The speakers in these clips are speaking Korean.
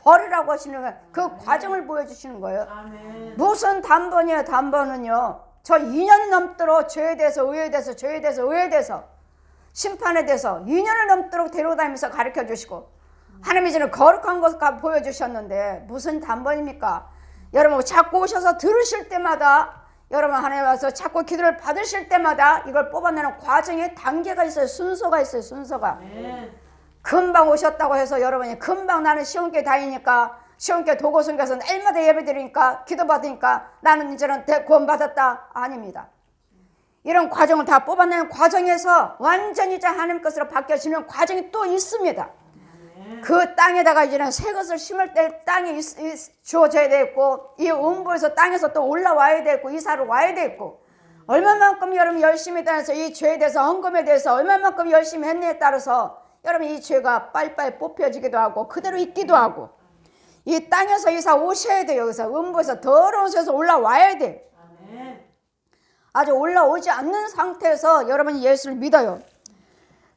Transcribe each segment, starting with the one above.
버리라고 하시는 거예요. 그 과정을 보여주시는 거예요. 무슨 단번이에요. 단번은요, 저 2년 넘도록 죄에 대해서, 의에 대해서, 죄에 대해서, 의에 대해서, 심판에 대해서 2년을 넘도록 데려다니면서 가르쳐 주시고, 하나님이 저는 거룩한 것을 보여주셨는데 무슨 단번입니까? 여러분 자꾸 오셔서 들으실 때마다, 여러분 하나님 와서 자꾸 기도를 받으실 때마다 이걸 뽑아내는 과정에 단계가 있어요. 순서가 있어요. 순서가. 금방 오셨다고 해서 여러분이 금방 나는 시온교회 다니니까, 시온교회 도고순교에서 날마다 예배 드리니까, 기도 받으니까 나는 이제는 구원받았다. 아닙니다. 이런 과정을 다 뽑아내는 과정에서 완전히 하나님 것으로 바뀌어지는 과정이 또 있습니다. 그 땅에다가 이제는 새 것을 심을 때 땅이 주어져야 되겠고, 이 음부에서 땅에서 또 올라와야 되겠고, 이사로 와야 되겠고, 얼마만큼 여러분 열심히 따라서 이 죄에 대해서, 헌금에 대해서 얼마만큼 열심히 했느냐에 따라서 여러분 이 죄가 빨리빨리 뽑혀지기도 하고 그대로 있기도 하고, 이 땅에서 이사 오셔야 돼요. 여기서 음부에서 더러운 곳에서 올라와야 돼. 아주 올라오지 않는 상태에서 여러분이 예수를 믿어요.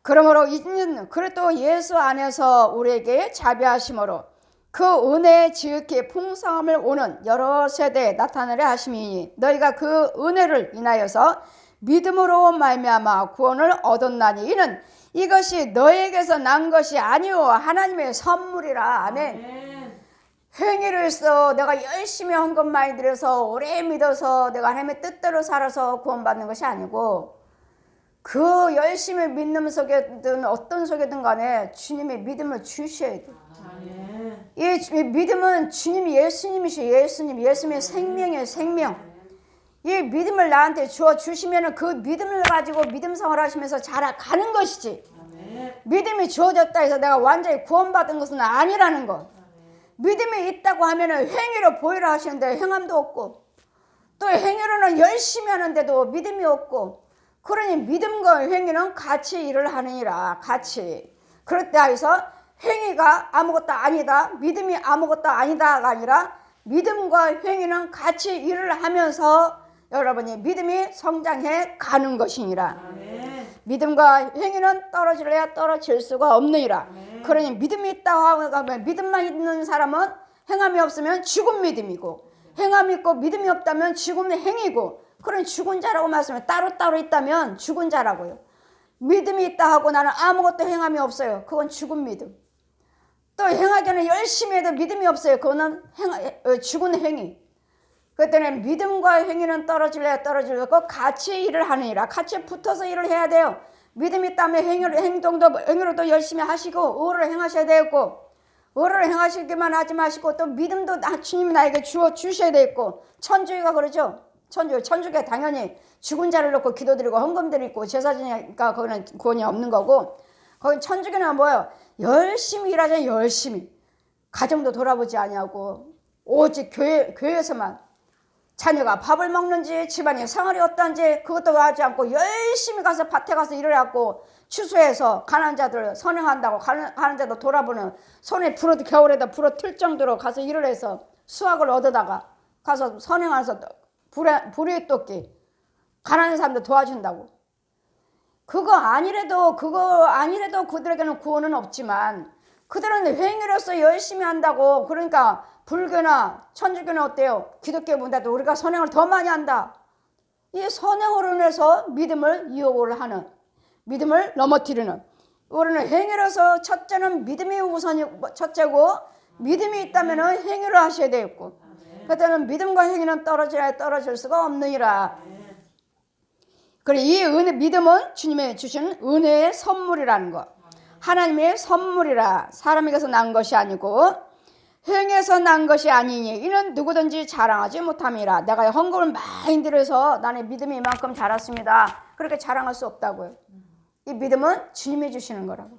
그러므로 이는 그래도 예수 안에서 우리에게 자비하심으로 그 은혜의 지극히 풍성함을 오는 여러 세대에 나타내려 하심이니, 너희가 그 은혜를 인하여서 믿음으로 말미암아 구원을 얻었나니, 이는 이것이 너에게서 난 것이 아니오 하나님의 선물이라. 아멘. 행위를 해서 내가 열심히 헌금 많이 드려서 오래 믿어서 내가 하나님의 뜻대로 살아서 구원받는 것이 아니고, 그 열심히 믿는 속에든 어떤 속에든 간에 주님의 믿음을 주셔야 돼요. 이 믿음은 주님이 예수님이시죠. 예수님의 생명이에요. 생명. 이 믿음을 나한테 주어주시면 그 믿음을 가지고 믿음 생활을 하시면서 자라가는 것이지, 믿음이 주어졌다 해서 내가 완전히 구원받은 것은 아니라는 것. 믿음이 있다고 하면 행위로 보이라 하시는데 행함도 없고, 또 행위로는 열심히 하는데도 믿음이 없고, 그러니 믿음과 행위는 같이 일을 하느니라. 같이. 그럴 때 해서 행위가 아무것도 아니다, 믿음이 아무것도 아니다가 아니라 믿음과 행위는 같이 일을 하면서 여러분이 믿음이 성장해 가는 것이니라. 믿음과 행위는 떨어질래야 떨어질 수가 없느니라. 그러니 믿음이 있다고 하면, 믿음만 있는 사람은 행함이 없으면 죽은 믿음이고, 행함이 있고 믿음이 없다면 죽은 행위고, 그러니 죽은 자라고 말씀해. 따로따로 있다면 죽은 자라고요. 믿음이 있다 하고 나는 아무것도 행함이 없어요. 그건 죽은 믿음. 또 행하기는 열심히 해도 믿음이 없어요. 그거는 죽은 행위. 그때는 믿음과 행위는 떨어질래야 떨어지고 같이 일을 하느니라. 같이 붙어서 일을 해야 돼요. 믿음이 있다면 행위로도 열심히 하시고 의를 행하셔야 되겠고, 의를 행하시기만 하지 마시고 또 믿음도 주님이 나에게 주셔야 되겠고, 천주교가 그러죠. 천주교 당연히 죽은 자를 놓고 기도드리고 헌금드리고 제사지니까 거기는 구원이 없는 거고, 거기 천주교는 뭐예요? 열심히 일하잖아요. 열심히. 가정도 돌아보지 아니하고 오직 교회에서만 자녀가 밥을 먹는지 집안이 생활이 어떤지 그것도 하지 않고 열심히 가서 밭에 가서 일을 하고, 추수해서 가난한 자들 선행한다고 가난한 자들 돌아보는, 손에 겨울에다 불어 틀 정도로 가서 일을 해서 수확을 얻어다가 가서 선행하면서 불에 떴기 가난한 사람들 도와준다고. 그거 아니래도 그들에게는 구원은 없지만, 그들은 행위로서 열심히 한다고. 그러니까 불교나 천주교는 어때요? 기독교보다도 우리가 선행을 더 많이 한다. 이 선행으로 인해서 믿음을 이용을 하는, 믿음을 넘어뜨리는. 우리는 행위로서 첫째는 믿음이 첫째고, 믿음이 있다면 행위를 하셔야 되겠고, 그때는 믿음과 행위는 떨어질 수가 없느니라. 그래, 이 믿음은 주님의 주신 은혜의 선물이라는 것. 하나님의 선물이라. 사람에게서 난 것이 아니고 행에서 난 것이 아니니 이는 누구든지 자랑하지 못함이라. 내가 헌금을 많이 들여서 나는 믿음이 이만큼 자랐습니다, 그렇게 자랑할 수 없다고요. 이 믿음은 주님이 주시는 거라고.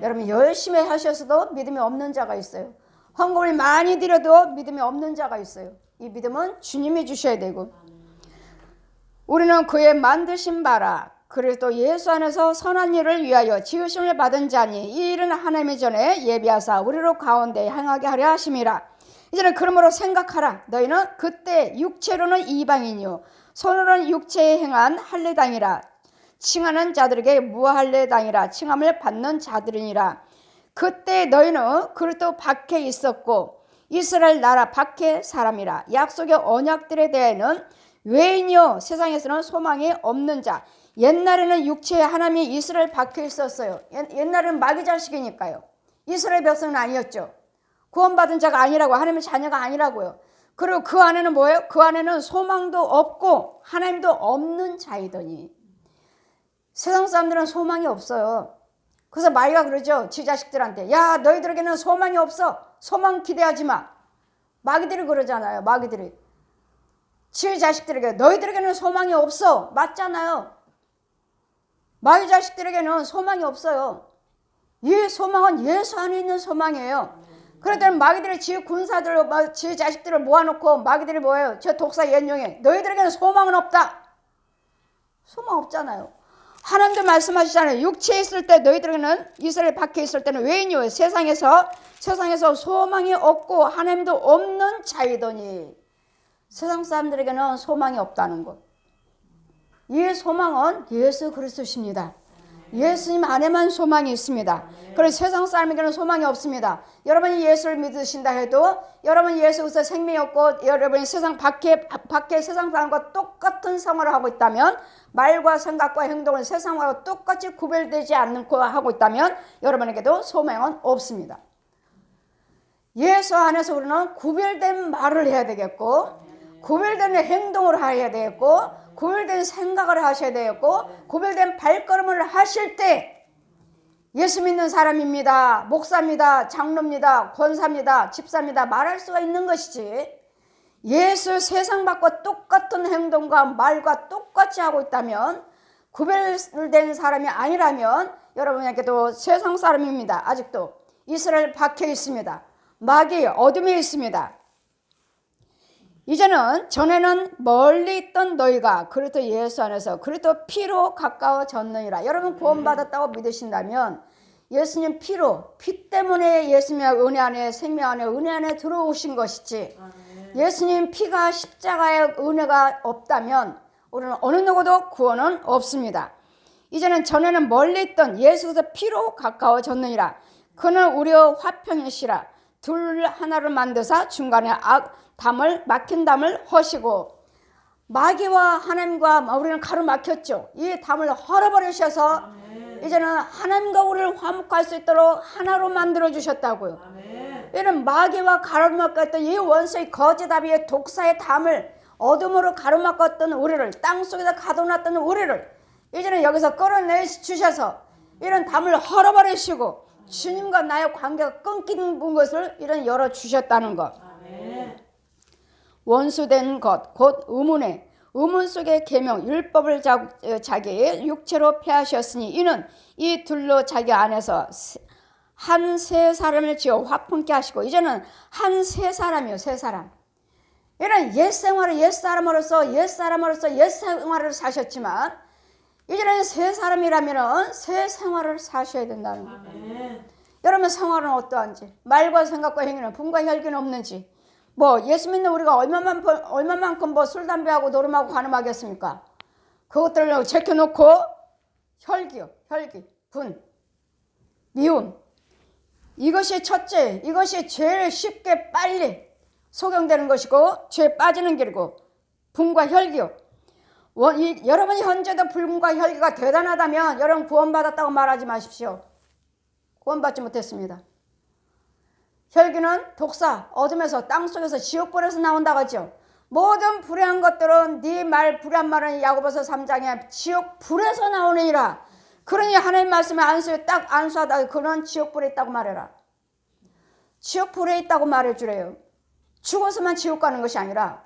여러분 열심히 하셔서도 믿음이 없는 자가 있어요. 헌금을 많이 드려도 믿음이 없는 자가 있어요. 이 믿음은 주님이 주셔야 되고, 우리는 그의 만드신 바라 그리스도 예수 안에서 선한 일을 위하여 지으심을 받은 자니, 이 일은 하나님의 전에 예비하사 우리로 가운데 행하게 하려 하심이라. 이제는 그러므로 생각하라. 너희는 그때 육체로는 이방인이요 손으로는 육체에 행한 할례당이라. 칭하는 자들에게 무할례당이라 칭함을 받는 자들이니라. 그때 너희는 그리스도 밖에 있었고 이스라엘 나라 밖에 사람이라. 약속의 언약들에 대해는 외인이요 세상에서는 소망이 없는 자. 옛날에는 육체의 하나님이 이스라엘 밖에 있었어요. 옛날에는 마귀 자식이니까요. 이스라엘 백성은 아니었죠. 구원받은 자가 아니라고, 하나님의 자녀가 아니라고요. 그리고 그 안에는 뭐예요? 그 안에는 소망도 없고 하나님도 없는 자이더니. 세상 사람들은 소망이 없어요. 그래서 마귀가 그러죠. 지 자식들한테, 야 너희들에게는 소망이 없어. 소망 기대하지 마. 마귀들이 그러잖아요. 마귀들이 지 자식들에게 너희들에게는 소망이 없어. 맞잖아요. 마귀 자식들에게는 소망이 없어요. 이 소망은 예수 안에 있는 소망이에요. 그랬더니 마귀들이 지 군사들, 지 자식들을 모아놓고 마귀들이 뭐예요? 저 독사 연용에 너희들에게는 소망은 없다. 소망 없잖아요. 하나님도 말씀하시잖아요. 육체에 있을 때 너희들에게는, 이스라엘 밖에 있을 때는 외인이요 세상에서 소망이 없고 하나님도 없는 자이더니. 세상 사람들에게는 소망이 없다는 것. 이 소망은 예수 그리스도십니다. 예수님 안에만 소망이 있습니다. 그래서 세상 사람에게는 소망이 없습니다. 여러분이 예수를 믿으신다 해도, 여러분이 예수에서 생명이 없고 여러분이 세상 밖에 세상 사람과 똑같은 생활을 하고 있다면, 말과 생각과 행동을 세상과 똑같이 구별되지 않고 하고 있다면 여러분에게도 소망은 없습니다. 예수 안에서 우리는 구별된 말을 해야 되겠고, 구별된 행동을 해야 되겠고, 구별된 생각을 하셔야 되겠고, 구별된 발걸음을 하실 때 예수 믿는 사람입니다, 목사입니다, 장로입니다, 권사입니다, 집사입니다 말할 수가 있는 것이지, 예수 세상 밖과 똑같은 행동과 말과 똑같이 하고 있다면, 구별된 사람이 아니라면 여러분에게도 세상 사람입니다. 아직도 이스라엘 밖에 있습니다. 마귀 어둠에 있습니다. 이제는 전에는 멀리 있던 너희가 그리스도 예수 안에서 그리스도 피로 가까워졌느니라. 여러분 구원받았다고 믿으신다면 예수님 피로, 피 때문에 예수님의 은혜 안에, 생명 안에, 은혜 안에 들어오신 것이지, 예수님 피가, 십자가의 은혜가 없다면 우리는 어느 누구도 구원은 없습니다. 이제는 전에는 멀리 있던 예수께서 피로 가까워졌느니라. 그는 우리의 화평이시라. 둘 하나를 만드사 중간에 막힌 담을 허시고. 마귀와 하나님과 우리는 가로막혔죠. 이 담을 헐어버리셔서 이제는 하나님과 우리를 화목할 수 있도록 하나로 만들어 주셨다고요. 이런 마귀와 가로막혔던 이 원수의 거짓아비의 독사의 담을, 어둠으로 가로막았던 우리를, 땅속에서 가둬놨던 우리를 이제는 여기서 끌어내 주셔서 이런 담을 헐어버리시고 주님과 나의 관계가 끊긴 것을 이런 열어주셨다는 것. 원수된 것, 곧 의문에, 의문 속의 계명, 율법을 자기의 육체로 폐하셨으니 이는 이 둘로 자기 안에서 한 세 사람을 지어 화평케 하시고. 이제는 한 세 사람이요, 세 사람. 이런 옛 생활을 옛 사람으로서 옛 생활을 사셨지만 이제는 새 사람이라면 새 생활을 사셔야 된다는 거예요. 여러분 생활은 어떠한지, 말과 생각과 행위는 분과 혈기는 없는지, 예수 믿는 우리가 얼마만큼 술, 담배하고 노름하고 관음하겠습니까? 그것들을 제껴놓고 혈기요, 분, 미움, 이것이 첫째, 이것이 제일 쉽게 빨리 소경되는 것이고 죄에 빠지는 길이고, 분과 혈기요. 여러분이 현재도 분과 혈기가 대단하다면 여러분 구원받았다고 말하지 마십시오. 구원받지 못했습니다. 혈기는 독사, 어둠에서, 땅속에서, 지옥불에서 나온다고 하죠. 모든 불의한 것들은 네 말, 불의한 말은 야고보서 3장에 지옥불에서 나오느니라. 그러니 하나님 말씀에 안수하다 그는 지옥불에 있다고 말해라. 지옥불에 있다고 말해주래요. 죽어서만 지옥 가는 것이 아니라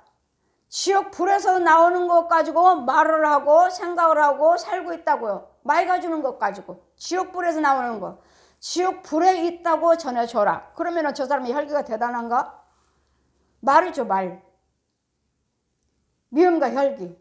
지옥불에서 나오는 것 가지고 말을 하고 생각을 하고 살고 있다고요. 마귀가 주는 것 가지고 지옥불에서 나오는 것, 지옥불에 있다고 전해줘라. 그러면 저 사람이 혈기가 대단한가? 말이죠, 말. 미움과 혈기.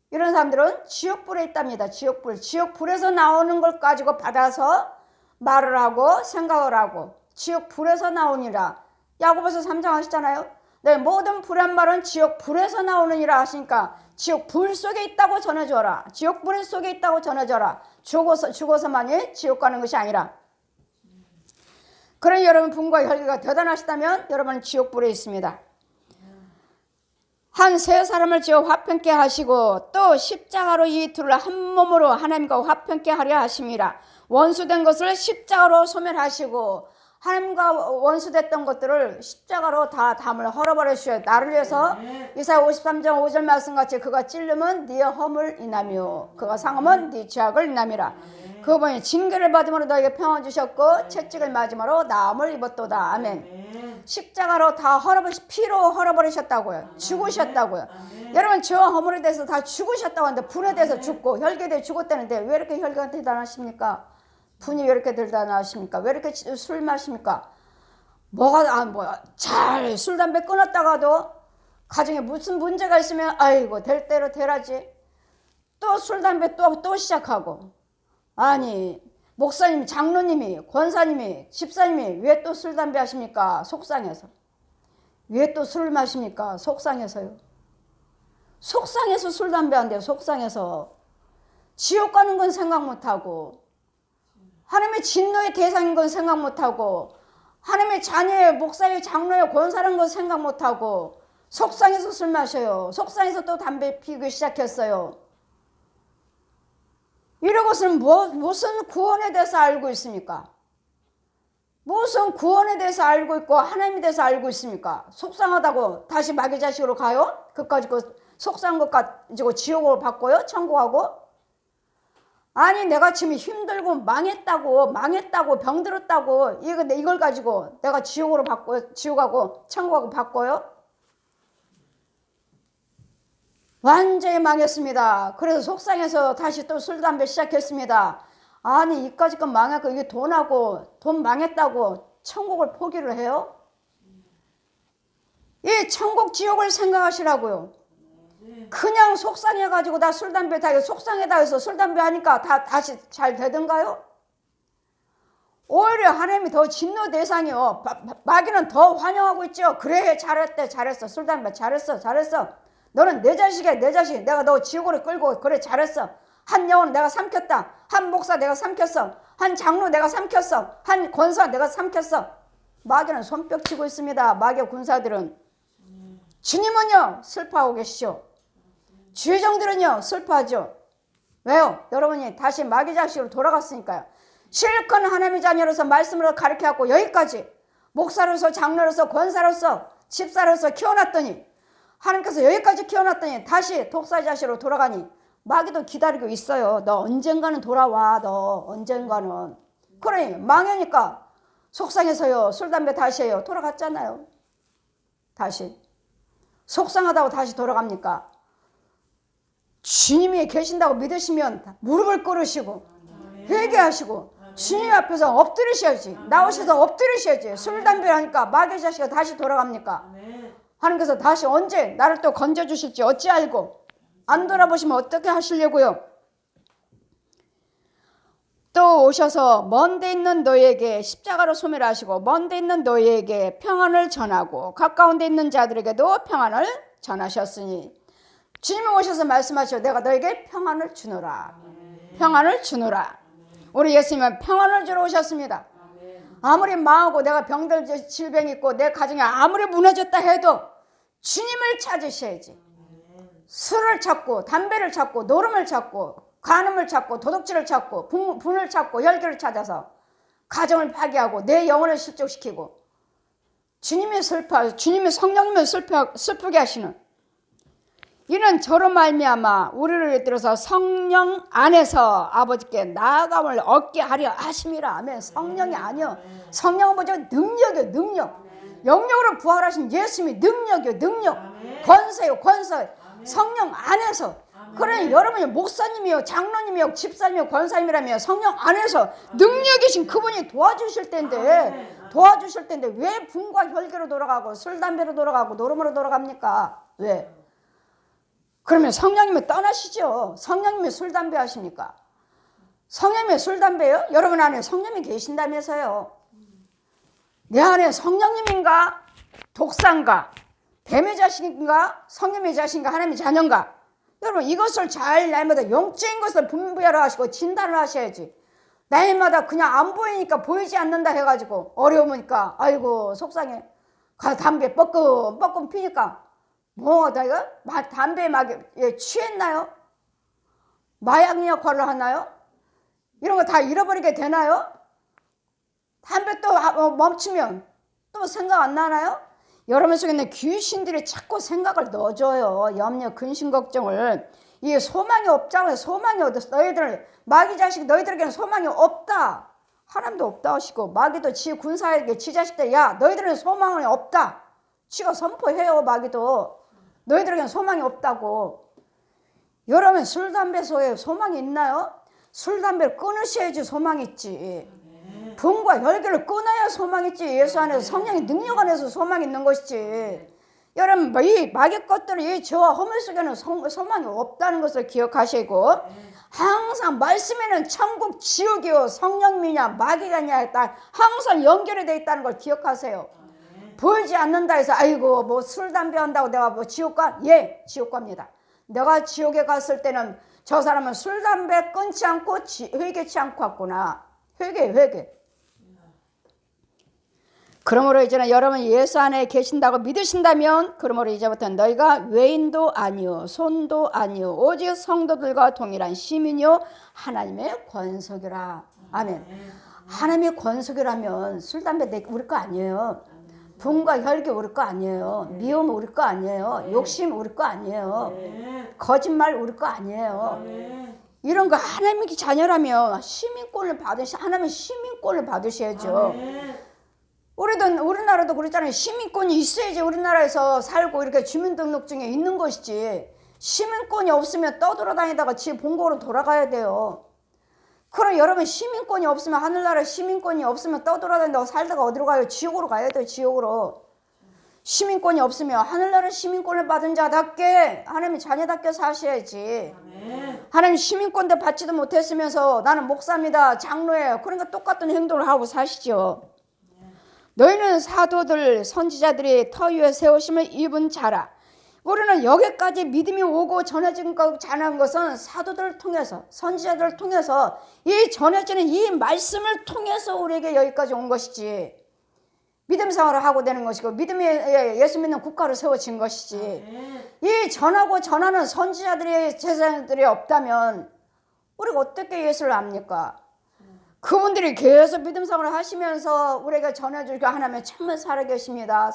이런 사람들은 지옥불에 있답니다. 지옥불에서 나오는 걸 가지고 받아서 말을 하고 생각을 하고 지옥불에서 나오니라. 야고보서 3장 하시잖아요. 네, 모든 불의한 말은 지옥불에서 나오느니라 하시니까 지옥불 속에 있다고 전해줘라. 지옥불 속에 있다고 전해줘라. 죽어서만이 지옥 가는 것이 아니라. 그러니 여러분 분과 혈기가 대단하시다면 여러분은 지옥불에 있습니다. 한 세 사람을 지어 화평케 하시고 또 십자가로 이 둘을 한 몸으로 하나님과 화평케 하려 하심이라. 원수된 것을 십자가로 소멸하시고 하나님과 원수됐던 것들을 십자가로 다 담을 헐어버리시오. 나를 위해서 이사야 53장 5절 말씀같이 그가 찔르면 네 허물 인하며 그가 상하면 네 죄악을 인함이라. 그분이 징계를 받음으로 너에게 평안 주셨고 채찍을 맞음으로 나음을 입었도다. 아멘. 십자가로 다 피로 헐어버리셨다고요. 죽으셨다고요. 여러분 죄와 허물에 대해서 다 죽으셨다고 하는데 분에 대해서 죽고 혈기에 대해 죽었다는데 왜 이렇게 혈기가 대단하십니까? 분이 왜 이렇게 대단하십니까? 왜 이렇게 술 마십니까? 잘 술 담배 끊었다가도 가정에 무슨 문제가 있으면 아이고 될 대로 되라지. 또 술 담배 또 시작하고. 아니 목사님, 장로님이, 권사님이, 집사님이 왜 또 술 담배 하십니까? 속상해서. 왜 또 술 마십니까? 속상해서요. 속상해서 술 담배 한대요. 속상해서. 지옥 가는 건 생각 못하고 하나님의 진노의 대상인 건 생각 못하고 하나님의 자녀의 목사의 장로의 권사라는 건 생각 못하고 속상해서 술 마셔요. 속상해서 또 담배 피우기 시작했어요. 이러고서는 무슨 구원에 대해서 알고 있습니까? 무슨 구원에 대해서 알고 있고 하나님에 대해서 알고 있습니까? 속상하다고 다시 마귀 자식으로 가요? 그까지 속상한 것 가지고 지옥으로 바꿔요? 천국하고? 아니 내가 지금 힘들고 망했다고 병들었다고 이걸 가지고 내가 지옥하고 천국하고 바꿔요? 완전히 망했습니다. 그래서 속상해서 다시 또 술 담배 시작했습니다. 아니 이까짓 건 망했고 이게 돈 망했다고 천국을 포기를 해요? 이 천국 지옥을 생각하시라고요. 그냥 속상해가지고 나 술 담배 다 속상하다 해서 술 담배 하니까 다시 잘 되던가요? 오히려 하나님이 더 진노 대상이요. 마귀는 더 환영하고 있죠. 그래 잘했어 술 담배 잘했어 너는 내 자식이야 내 자식. 내가 너 지옥으로 끌고 그래 잘했어. 한 영혼 내가 삼켰다. 한 목사 내가 삼켰어. 한 장로 내가 삼켰어. 한 권사 내가 삼켰어. 마귀는 손뼉 치고 있습니다. 마귀 군사들은. 주님은요 슬퍼하고 계시죠. 주의정들은요 슬퍼하죠. 왜요? 여러분이 다시 마귀 자식으로 돌아갔으니까요. 실컷 하나님의 자녀로서 말씀으로 가르쳐갖고 여기까지 목사로서 장로로서 권사로서 집사로서 키워놨더니 하나님께서 여기까지 키워놨더니 다시 독사 자식으로 돌아가니 마귀도 기다리고 있어요. 너 언젠가는 돌아와. 너 언젠가는. 그러니 망하니까 속상해서요 술 담배 다시 해요. 돌아갔잖아요. 다시 속상하다고 다시 돌아갑니까? 주님이 계신다고 믿으시면 무릎을 꿇으시고 회개하시고 주님 앞에서 엎드리셔야지. 나오셔서 엎드리셔야지. 술 담배 하니까 마귀 자식이 다시 돌아갑니까? 하나님께서 다시 언제 나를 또 건져주실지 어찌 알고 안 돌아보시면 어떻게 하시려고요? 또 오셔서 먼데 있는 너희에게 십자가로 소멸하시고 먼데 있는 너희에게 평안을 전하고 가까운 데 있는 자들에게도 평안을 전하셨으니 주님이 오셔서 말씀하시오. 내가 너에게 평안을 주노라. 평안을 주노라. 우리 예수님은 평안을 주러 오셨습니다. 아무리 망하고 내가 병들 질병이 있고 내 가정이 아무리 무너졌다 해도 주님을 찾으셔야지. 술을 찾고 담배를 찾고 노름을 찾고 간음을 찾고 도둑질을 찾고 분을 찾고 혈기를 찾아서 가정을 파괴하고 내 영혼을 실족시키고 주님이 성령님을 슬프게 하시는 이는 저로 말미암아 우리를 들어서 성령 안에서 아버지께 나아감을 얻게 하려 하심이라. 아멘. 성령이 아니요. 성령은 뭐죠? 능력이요. 능력. 영역으로 부활하신 예수님이 능력이요. 능력. 권세요. 권세. 성령 안에서. 그러니 여러분이 목사님이요 장로님이요 집사님이요 권사님이라며 성령 안에서 능력이신 그분이 도와주실 텐데 왜 분과 혈기로 돌아가고 술 담배로 돌아가고 노름으로 돌아갑니까? 왜? 그러면 성령님이 떠나시죠. 성령님이 술 담배 하십니까? 성령님이 술 담배요? 여러분 안에 성령님이 계신다면서요. 내 안에 성령님인가 독사인가 뱀의 자식인가 성령의 자식인가 하나님의 자녀인가? 여러분 이것을 잘 날마다 영적인 것을 분별하시고 진단을 하셔야지. 날마다 그냥 안 보이니까 보이지 않는다 해가지고 어려우니까 아이고 속상해. 담배 뻐끔 피니까 뭐다 이거? 담배 취했나요? 마약 역할을 하나요? 이런 거 다 잃어버리게 되나요? 담배 또 멈추면 또 생각 안 나나요? 여러분 속에 있는 귀신들이 자꾸 생각을 넣어줘요. 염려, 근심, 걱정을. 이게 소망이 없잖아요. 소망이 어딨어. 너희들 마귀 자식 너희들에게는 소망이 없다. 하나님도 없다 하시고 마귀도 지 군사에게 지 자식들 야 너희들은 소망이 없다. 지가 선포해요. 마귀도 너희들에게는 소망이 없다고. 여러분 술 담배 속에 소망이 있나요? 술 담배를 끊으셔야지 소망이 있지. 분과 혈기를 끊어야 소망이 있지. 예수 안에서 성령의 능력 안에서 소망이 있는 것이지. 여러분 이 마귀 것들이 저와 허물 속에는 소망이 없다는 것을 기억하시고 항상 말씀에는 천국 지옥이요 성령이냐 마귀가 아니냐 항상 연결이 되어 있다는 걸 기억하세요. 보이지 않는다 해서 아이고 뭐 술 담배 한다고 내가 뭐 지옥 가? 예 지옥 갑니다. 내가 지옥에 갔을 때는 저 사람은 술 담배 끊지 않고 회개치 않고 왔구나. 회개. 그러므로 이제는 여러분 예수 안에 계신다고 믿으신다면 그러므로 이제부터 너희가 외인도 아니요 손도 아니요 오직 성도들과 동일한 시민이요 하나님의 권속이라. 아멘. 하나님의 권속이라면 술 담배 우리 거 아니에요. 분과 혈기 우리 거 아니에요. 미움 우리 거 아니에요. 욕심 우리 거 아니에요. 거짓말 우리 거 아니에요. 이런 거 하나님의 자녀라면 하나님의 시민권을 받으셔야죠. 우리나라도 그렇잖아요. 시민권이 있어야지 우리나라에서 살고 이렇게 주민등록증에 있는 것이지. 시민권이 없으면 떠돌아다니다가 지 본국으로 돌아가야 돼요. 그럼 여러분 시민권이 없으면 하늘나라 시민권이 없으면 떠돌아다니다가 살다가 어디로 가요? 지옥으로 가야 돼요. 지옥으로. 시민권이 없으면 하늘나라 시민권을 받은 자답게 하나님의 자녀답게 사셔야지. 하나님 시민권도 받지도 못했으면서 나는 목사입니다. 장로예요. 그러니까 똑같은 행동을 하고 사시죠. 너희는 사도들 선지자들이 터 위에 세우심을 입은 자라. 우리는 여기까지 믿음이 오고 전해진 것은 사도들을 통해서 선지자들을 통해서 이 전해지는 이 말씀을 통해서 우리에게 여기까지 온 것이지. 믿음 생활을 하고 되는 것이고 믿음이 예수 믿는 국가로 세워진 것이지. 이 전하는 선지자들이 제자들이 없다면 우리가 어떻게 예수를 압니까? 그분들이 계속 믿음 생활을 하시면서 우리가 전해주고 하나님은 정말 살아계십니다.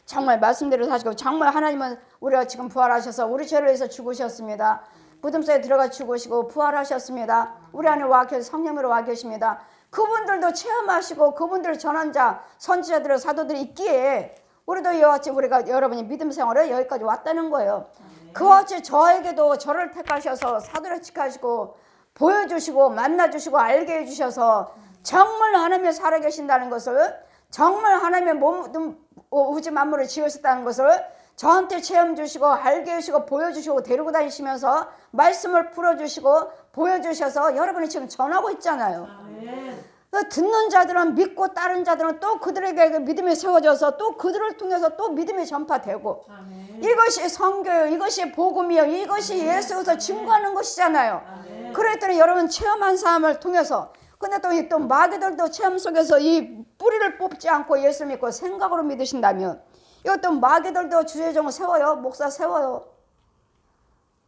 정말 말씀대로 사시고 정말 하나님은 우리가 지금 부활하셔서 우리 죄를 위해서 죽으셨습니다. 무덤속에 들어가 죽으시고 부활하셨습니다. 우리 안에 와 계셔서 성령으로 와 계십니다. 그분들도 체험하시고 그분들을 전한 자 선지자들 사도들이 있기에 우리도 이와 같이 우리가 여러분이 믿음 생활을 여기까지 왔다는 거예요. 그와 같이 저에게도 저를 택하셔서 사도를 지키시고 보여주시고 만나주시고 알게 해주셔서 정말 하나님이 살아계신다는 것을 정말 하나님의 모든 우주 만물을 지으셨다는 것을 저한테 체험 주시고 알게 해주시고 보여주시고 데리고 다니시면서 말씀을 풀어주시고 보여주셔서 여러분이 지금 전하고 있잖아요. 듣는 자들은 믿고 따른 자들은 또 그들에게 믿음이 세워져서 또 그들을 통해서 또 믿음이 전파되고 이것이 선교요 이것이 복음이요 이것이 예수에서 증거하는 것이잖아요. 그랬더니 여러분 체험한 삶을 통해서 근데 또 마귀들도 체험 속에서 이 뿌리를 뽑지 않고 예수 믿고 생각으로 믿으신다면 이것도 마귀들도 주의 종을 세워요. 목사 세워요.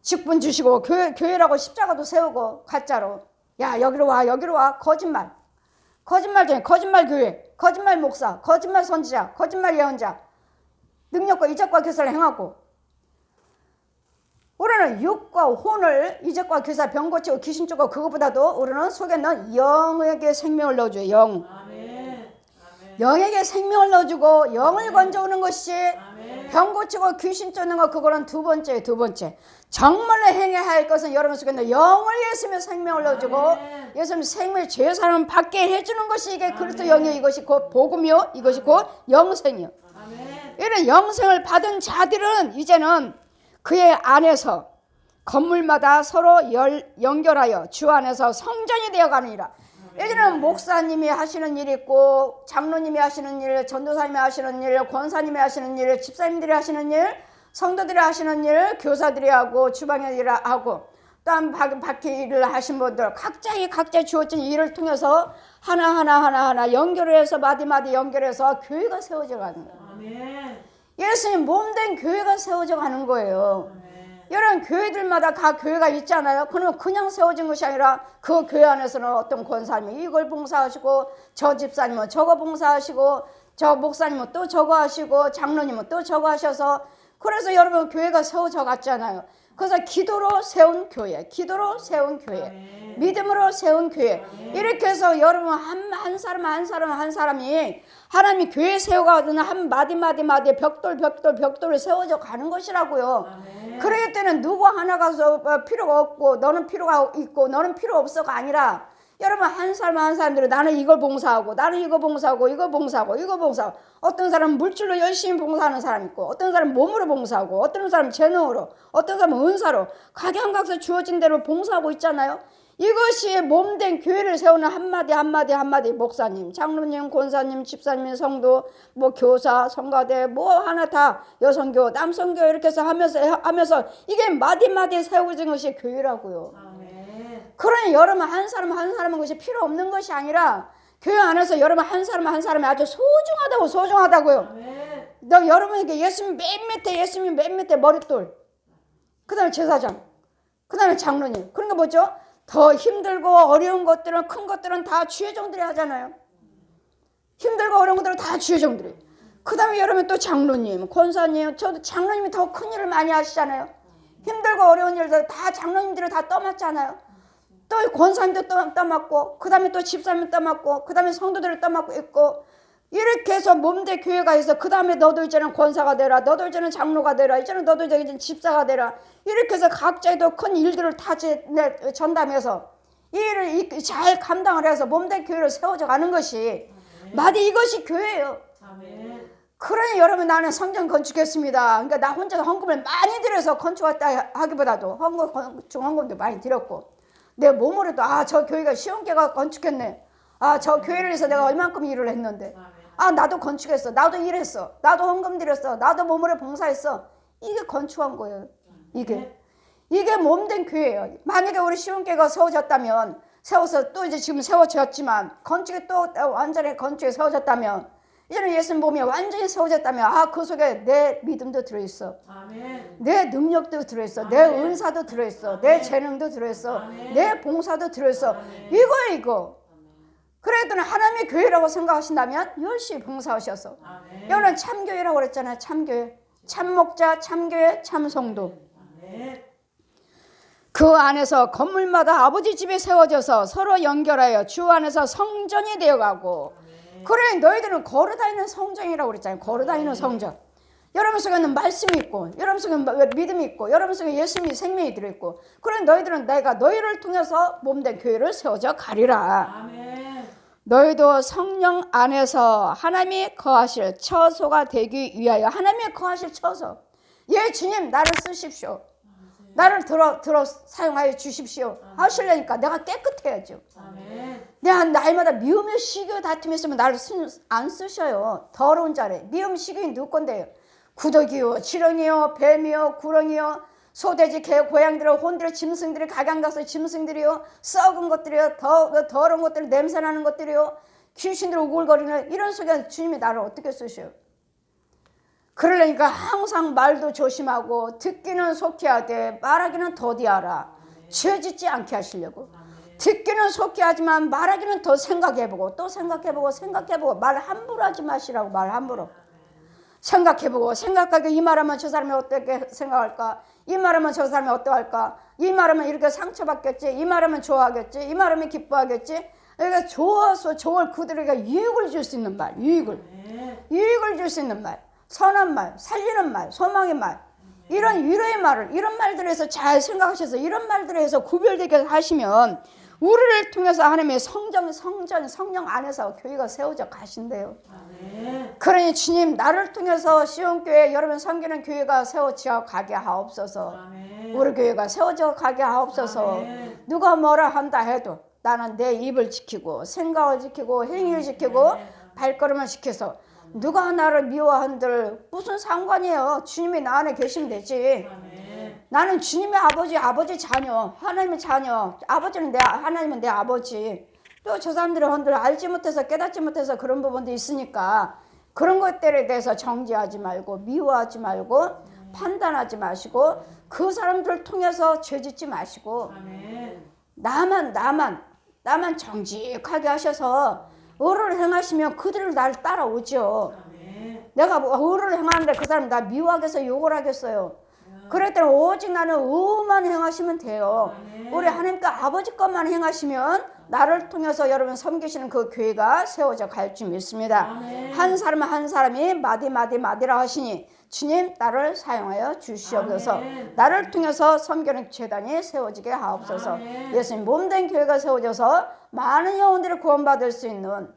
직분 주시고 교회라고 십자가도 세우고 가짜로 야 여기로 와 거짓말 중에 거짓말 교회 거짓말 목사 거짓말 선지자 거짓말 예언자 능력과 이적과 기사를 행하고 우리는 육과 혼을 이적과 기사 병 고치고 귀신 쫓고 그것보다도 우리는 속에는 영에게 생명을 넣어줘요. 영. 영에게 생명을 넣어주고 영을 건져오는 것이 병 고치고 귀신 쫓는 거 그거는 두 번째. 정말로 행해야 할 것은 여러분 속에 있는 영을 예수님의 생명을 넣어주고 예수님의 생명을 죄 사람 받게 해주는 것이 이게 그리스도 영이요 이것이 곧 복음이요 이것이 곧 영생이요. 이런 영생을 받은 자들은 이제는 그의 안에서 건물마다 서로 연결하여 주 안에서 성전이 되어가느니라. 예전에는 목사님이 하시는 일이 있고 장로님이 하시는 일, 전도사님이 하시는 일, 권사님이 하시는 일, 집사님들이 하시는 일, 성도들이 하시는 일, 교사들이 하고 주방에 일을 하고 또한 밖에 일을 하신 분들 각자 주어진 일을 통해서 하나 연결해서 마디마디 연결해서 교회가 세워져 가는 거예요. 아멘. 예수님 몸된 교회가 세워져 가는 거예요. 이런 교회들마다 각 교회가 있잖아요. 그러면 그냥 세워진 것이 아니라 그 교회 안에서는 어떤 권사님이 이걸 봉사하시고 저 집사님은 저거 봉사하시고 저 목사님은 또 저거 하시고 장로님은 또 저거 하셔서 그래서 여러분 교회가 세워져 갔잖아요. 그래서 기도로 세운 교회, 기도로 세운 교회, 믿음으로 세운 교회. 이렇게 해서 여러분 한 사람이 하나님이 교회 세워가는 한 마디 벽돌을 세워져 가는 것이라고요. 그러기 때문에 누구 하나가 필요가 없고 너는 필요가 있고 너는 필요 없어가 아니라 여러분 한 사람들은 나는 이걸 봉사하고 나는 이거 봉사하고 이거 봉사하고 이거 봉사하고 어떤 사람은 물질로 열심히 봉사하는 사람이 있고 어떤 사람은 몸으로 봉사하고 어떤 사람은 재능으로 어떤 사람은 은사로 각양각색 주어진 대로 봉사하고 있잖아요. 이것이 몸된 교회를 세우는 한마디 목사님, 장로님, 권사님, 집사님, 성도, 뭐 교사, 성가대 뭐 하나 다 여성교, 남성교 이렇게 해서 하면서 이게 마디 세워진 것이 교회라고요. 그러니 여러분 한 사람은 것이 필요 없는 것이 아니라 교회 안에서 여러분 한 사람이 아주 소중하다고요. 너 여러분에게 예수님 맨 밑에 머릿돌, 그 다음에 제사장, 그 다음에 장로님. 그러니까 뭐죠? 더 힘들고 어려운 것들은 큰 것들은 다 주의 종들이 하잖아요. 힘들고 어려운 것들은 다 주의 종들이. 그 다음에 여러분 또 장로님, 권사님, 저도 장로님이 더 큰 일을 많이 하시잖아요. 힘들고 어려운 일들 다 장로님들이 다 떠맡잖아요. 또 권사님도 떠맡고 그 다음에 또 집사님 떠맡고 그 다음에 성도들을 떠맡고 있고 이렇게 해서 몸대 교회가 있어. 그 다음에 너도 이제는 권사가 되라, 너도 이제는 장로가 되라, 이제는 너도 이제 집사가 되라. 이렇게 해서 각자의 더 큰 일들을 다 전담해서 이 일을 잘 감당을 해서 몸대 교회를 세워져 가는 것이 마디 이것이 교회예요. 그러니 여러분 나는 성전 건축했습니다. 그러니까 나 혼자 헌금을 많이 들여서 건축했다 하기보다도 헌금도 많이 들였고 내 몸으로도 저 교회가 시온교회가 건축했네. 저 교회를 위해서 내가 얼만큼 일을 했는데 나도 건축했어. 나도 일했어. 나도 헌금 드렸어. 나도 몸으로 봉사했어. 이게 건축한 거예요. 이게 몸된 교회예요. 만약에 우리 시온교회가 세워졌다면 세워서 또 이제 지금 세워졌지만 건축이 또 완전히 건축에 세워졌다면 이제는 예수님 몸이 완전히 세워졌다면 그 속에 내 믿음도 들어있어. 내 능력도 들어있어. 내 은사도 들어있어. 내 재능도 들어있어. 내 봉사도 들어있어. 이거. 그랬더니 하나님의 교회라고 생각하신다면 열심히 봉사하셔서 여러분 참교회라고 그랬잖아요. 참교회, 참목자, 참교회, 참성도. 그 안에서 건물마다 아버지 집에 세워져서 서로 연결하여 주 안에서 성전이 되어가고 그래 너희들은 걸어다니는 성전이라고 그랬잖아요. 걸어다니는 성전. 여러분 속에는 말씀이 있고 여러분 속에는 믿음이 있고 여러분 속에 예수님이 생명이 들어있고 그래 너희들은 내가 너희를 통해서 몸된 교회를 세워져 가리라. 너희도 성령 안에서 하나님이 거하실 처소가 되기 위하여 하나님이 거하실 처소. 예 주님 나를 쓰십시오. 나를 들어 사용하여 주십시오 하시려니까 내가 깨끗해야죠. 내가 날마다 미움의 시기와 다툼이 있으면 나를 안 쓰셔요. 더러운 자래. 미움 시기는 누구 건데요? 구더기요, 지렁이요, 뱀이요, 구렁이요, 소돼지, 개, 고양이들, 혼들, 짐승들이 각양각색 짐승들이요, 썩은 것들이요, 더러운 것들, 냄새나는 것들이요, 귀신들 우글거리는 이런 속에 주님이 나를 어떻게 쓰셔요? 그러려니까 항상 말도 조심하고 듣기는 속히 하되 말하기는 더디하라. 죄 짓지 않게 하시려고. 듣기는 속히 하지만 말하기는 더 생각해보고 또 생각해보고 말 함부로 하지 마시라고. 말 함부로 생각해보고 생각하게 이 말하면 저 사람이 어떻게 생각할까, 이 말하면 저 사람이 어떠할까, 이 말하면 이렇게 상처받겠지, 이 말하면 좋아하겠지, 이 말하면 기뻐하겠지. 그러니까 좋아서 좋을 그들에게 유익을 줄 수 있는 말, 유익을 줄 수 있는 말, 선한 말, 살리는 말, 소망의 말, 이런 위로의 말을 이런 말들을 해서 잘 생각하셔서 이런 말들을 해서 구별되게 하시면 우리를 통해서 하나님의 성령 안에서 교회가 세워져 가신대요. 그러니 주님 나를 통해서 시온교회 여러분 섬기는 교회가 세워져 가게 하옵소서. 우리 교회가 세워져 가게 하옵소서. 누가 뭐라 한다 해도 나는 내 입을 지키고 생각을 지키고 행위를 지키고 발걸음을 지켜서 누가 나를 미워한들 무슨 상관이에요. 주님이 나 안에 계시면 되지. 나는 주님의 아버지, 아버지 자녀, 하나님의 자녀, 하나님은 내 아버지. 또 저 사람들은 헌들 알지 못해서 깨닫지 못해서 그런 부분도 있으니까 그런 것들에 대해서 정죄하지 말고 미워하지 말고 판단하지 마시고 그 사람들을 통해서 죄짓지 마시고 나만 정직하게 하셔서 의를 행하시면 그들을 나를 따라오죠. 내가 의를 행하는데 그 사람 나 미워하겠어요? 욕을 하겠어요? 그랬더니 오직 나는 의만 행하시면 돼요. 우리 하나님께 아버지 것만 행하시면 나를 통해서 여러분 섬기시는 그 교회가 세워져 갈 줄 믿습니다. 한 사람은 한 사람이 마디라 하시니 주님 나를 사용하여 주시옵소서. 나를 통해서 섬기는 제단이 세워지게 하옵소서. 예수님 몸된 교회가 세워져서 많은 영혼들이 구원받을 수 있는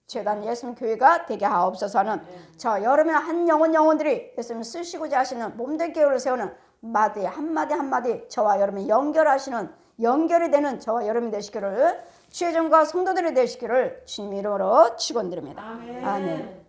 제단 예수님 교회가 되게 하옵소서 하는 저 여러분의 한 영혼들이 예수님 쓰시고자 하시는 몸된 교회를 세우는 마디 한마디 저와 여러분이 연결이 되는 저와 여러분이 되시기를 주의 종과 성도들이 되시기를 주님 이름으로 축원드립니다. 아멘.